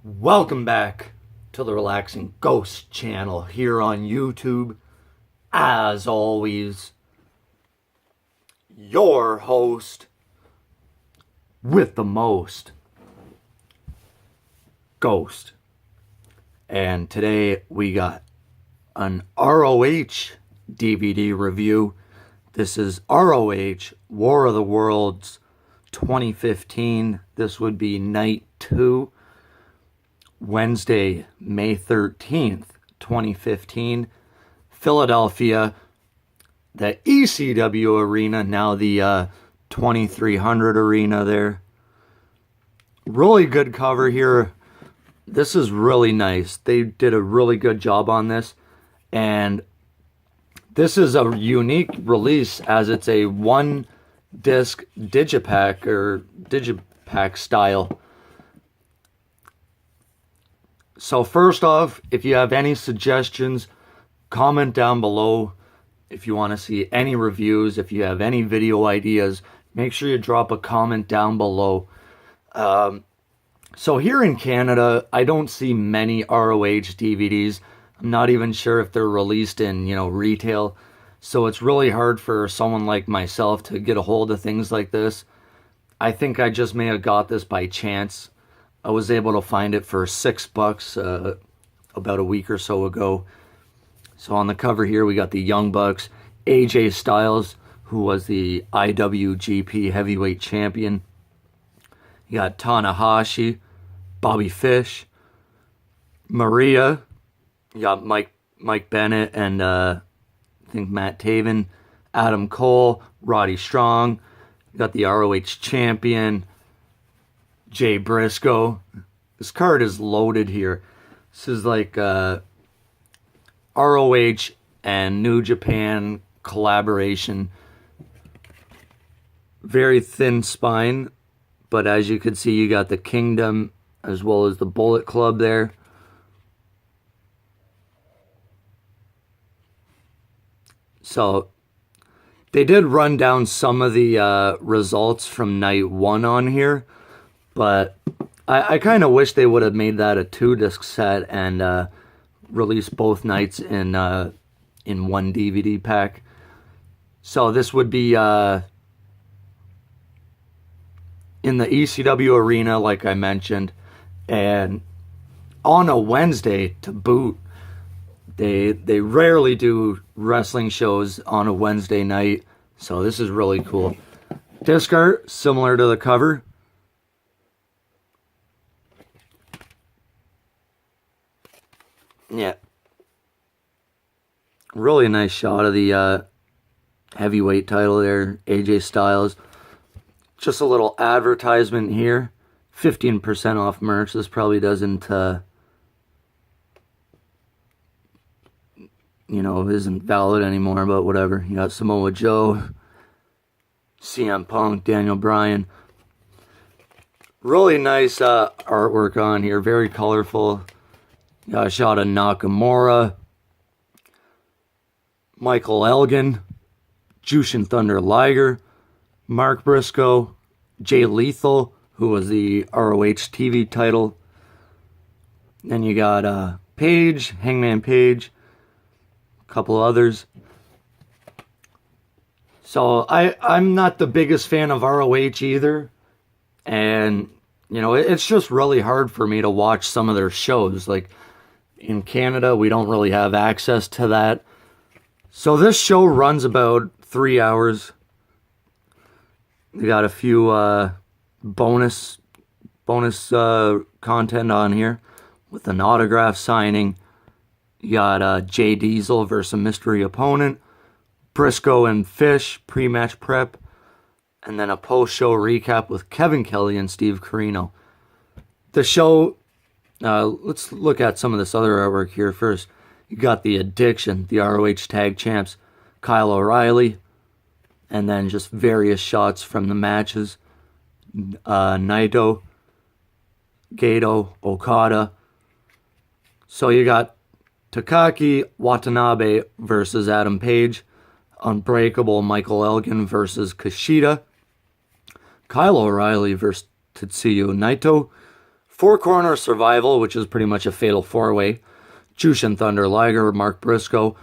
Welcome back to the Relaxing Ghost channel here on YouTube. As always, your host with the most, Ghost. And today we got an ROH DVD review. This is ROH War of the Worlds 2015. This would be night 2. Wednesday, May 13th, 2015, Philadelphia, the ECW arena, now the 2300 arena there. Really good cover here. This is really nice. They did a really good job on this, and this is a unique release as it's a one disc digipack or digipack style. So first off, if you have any suggestions, comment down below. If you want to see any reviews, if you have any video ideas, make sure you drop a comment down below. So here in Canada, I don't see many ROH DVDs. I'm not even sure if they're released in, retail. So it's really hard for someone like myself to get a hold of things like this. I think I just may have got this by chance. I was able to find it for $6 about a week or so ago. So on the cover here, we got the Young Bucks, AJ Styles, who was the IWGP Heavyweight Champion. You got Tanahashi, Bobby Fish, Maria. You got Mike Bennett and I think Matt Taven, Adam Cole, Roddy Strong. You got the ROH Champion, Jay Briscoe. This card is loaded here. This is like ROH and New Japan collaboration. Very thin spine, but as you can see, you got the Kingdom as well as the Bullet Club there. So they did run down some of the results from night 1 on here. But I kind of wish they would have made that a 2-disc set and released both nights in one DVD pack. So this would be in the ECW arena, like I mentioned, and on a Wednesday to boot. They rarely do wrestling shows on a Wednesday night, so this is really cool. Disc art similar to the cover. Yeah. Really nice shot of the heavyweight title there, AJ Styles. Just a little advertisement here. 15% off merch. This probably doesn't, isn't valid anymore, but whatever. You got Samoa Joe, CM Punk, Daniel Bryan. Really nice artwork on here. Very colorful. Got a shot of Nakamura, Michael Elgin, Jushin Thunder Liger, Mark Briscoe, Jay Lethal, who was the ROH TV title. Then you got Page, Hangman Page, a couple others. So I'm not the biggest fan of ROH either. And, it's just really hard for me to watch some of their shows. Like, in Canada, we don't really have access to that. So this show runs about 3 hours. We got a few bonus content on here with an autograph signing. You got Jay Diesel versus a mystery opponent, Briscoe and Fish pre-match prep, and then a post-show recap with Kevin Kelly and Steve Corino. The show, let's look at some of this other artwork here first. You got the Addiction, the ROH Tag Champs, Kyle O'Reilly, and then just various shots from the matches. Naito, Gato, Okada. So you got Takaki Watanabe versus Adam Page, Unbreakable Michael Elgin versus Kushida, Kyle O'Reilly versus Tetsuya Naito, Four Corner Survival, which is pretty much a fatal four-way. Jushin Thunder Liger, Mark Briscoe,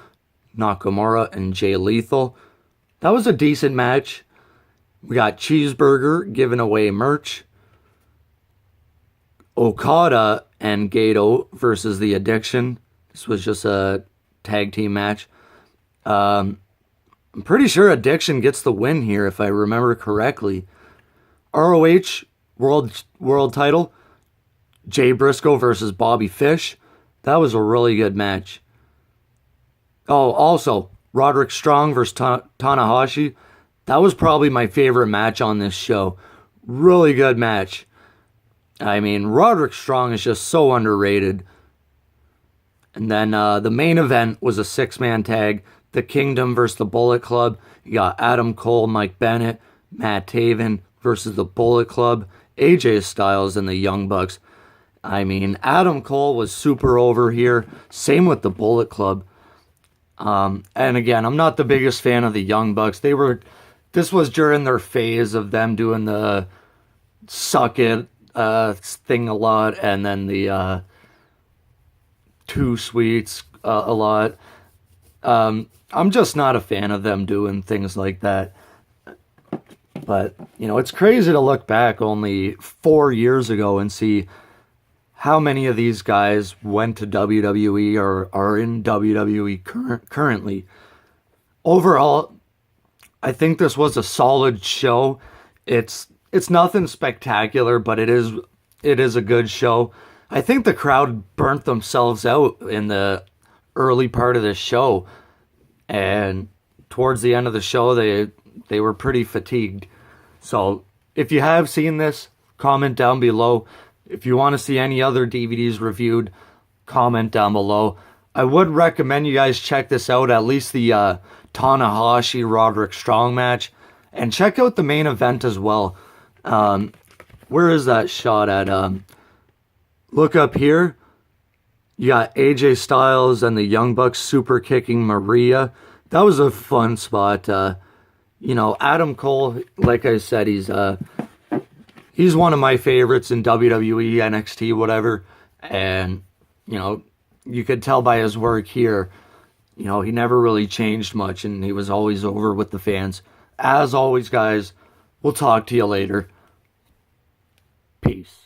Nakamura, and Jay Lethal. That was a decent match. We got Cheeseburger giving away merch. Okada and Gato versus The Addiction. This was just a tag team match. I'm pretty sure Addiction gets the win here, if I remember correctly. ROH World Title. Jay Briscoe versus Bobby Fish. That was a really good match. Oh, also, Roderick Strong versus Tanahashi. That was probably my favorite match on this show. Really good match. I mean, Roderick Strong is just so underrated. And then the main event was a six-man tag. The Kingdom versus the Bullet Club. You got Adam Cole, Mike Bennett, Matt Taven versus the Bullet Club. AJ Styles and the Young Bucks. I mean, Adam Cole was super over here. Same with the Bullet Club. And again, I'm not the biggest fan of the Young Bucks. This was during their phase of them doing the suck it thing a lot, and then the Too Sweets a lot. I'm just not a fan of them doing things like that. But, you know, it's crazy to look back only 4 years ago and see how many of these guys went to WWE or are in WWE currently. Overall, I think this was a solid show. It's nothing spectacular, but it is a good show. I think the crowd burnt themselves out in the early part of the show, and towards the end of the show, they were pretty fatigued. So if you have seen this, comment down below. If you want to see any other DVDs reviewed, comment down below. I would recommend you guys check this out, at least the Tanahashi Roderick Strong match, and check out the main event as well. Where is that shot at? Look up here. You got AJ Styles and the Young Bucks super kicking Maria. That was a fun spot. You know, Adam Cole, like I said, he's one of my favorites in WWE, NXT, whatever. And, you know, you could tell by his work here, you know, he never really changed much, and he was always over with the fans. As always, guys, we'll talk to you later. Peace.